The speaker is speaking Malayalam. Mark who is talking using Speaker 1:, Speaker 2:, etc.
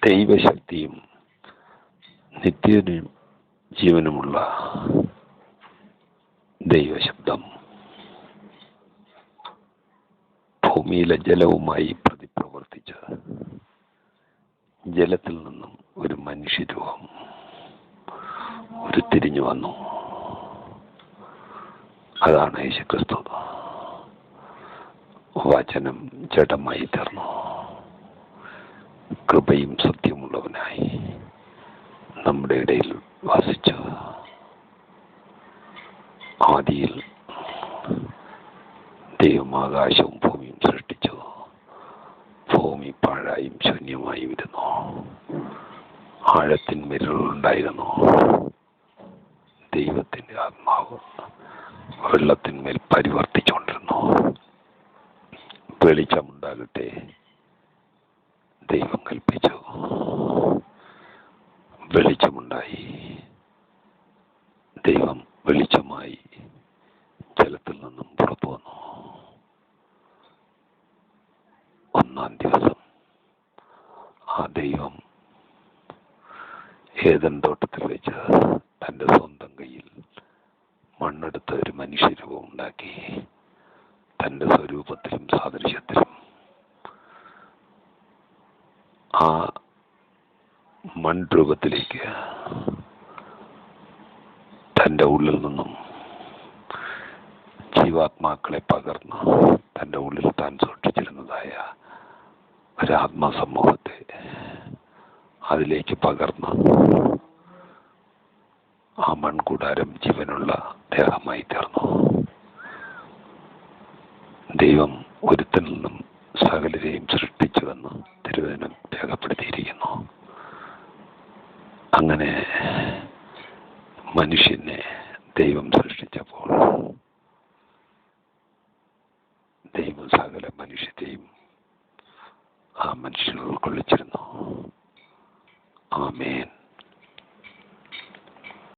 Speaker 1: ദൈവശക്തിയും നിത്യനും ജീവനുമുള്ള ദൈവശബ്ദം ഭൂമിയിലെ ജലവുമായി പ്രതിപ്രവർത്തിച്ച് ജലത്തിൽ നിന്നും ഒരു മനുഷ്യരൂപം ഉരുത്തിരിഞ്ഞു വന്നു. അതാണ് യേശുക്രിസ്തു. വചനം ജഡമായി തീർന്നു, കൃപയും സത്യമുള്ളവനായി നമ്മുടെ ഇടയിൽ വസിച്ചു. ആദിയിൽ ദൈവം ആകാശവും ഭൂമിയും സൃഷ്ടിച്ചു. ഭൂമി പാഴായും ശൂന്യമായും ഇരുന്നു. ആഴത്തിന്മേലുണ്ടായിരുന്നു. ദൈവത്തിൻ്റെ ആത്മാവ് വെള്ളത്തിന്മേൽ പരിവർത്തിച്ചുകൊണ്ടിരുന്നു. വെളിച്ചമുണ്ടാകട്ടെ, ദൈവം കൽപ്പിച്ചു. വെളിച്ചമുണ്ടായി. ദൈവം വെളിച്ചമായി ജലത്തിൽ നിന്നും പുറത്തു വന്നു. ഒന്നാം ദിവസം ആ ദൈവം ഏദൻ തോട്ടത്തിൽ വെച്ച് തൻ്റെ സ്വന്തം കയ്യിൽ മണ്ണെടുത്ത് ഒരു മനുഷ്യരൂപം ഉണ്ടാക്കി. തൻ്റെ സ്വരൂപത്തിലും സാദൃശ്യത്തിലും ആ മൺരൂപത്തിലേക്ക് തൻ്റെ ഉള്ളിൽ നിന്നും ജീവാത്മാക്കളെ പകർന്ന് തൻ്റെ ഉള്ളിൽ താൻ സൂക്ഷിച്ചിരുന്നതായ ഒരാത്മസമൂഹത്തെ അതിലേക്ക് പകർന്ന് ആ മൺകൂടാരം ജീവനുള്ള ദേഹമായി തീർന്നു. ദൈവം ഒരുത്തിൽ നിന്നും സകലരെയും സൃഷ്ടിച്ചുവെന്ന് തിരുവചനം രേഖപ്പെടുത്തിയിരിക്കുന്നു. അങ്ങനെ മനുഷ്യനെ ദൈവം സൃഷ്ടിച്ചപ്പോൾ ദൈവം സകല മനുഷ്യരെയും ആ മനുഷ്യൻ ഉൾക്കൊള്ളിച്ചിരുന്നു. ആമേൻ.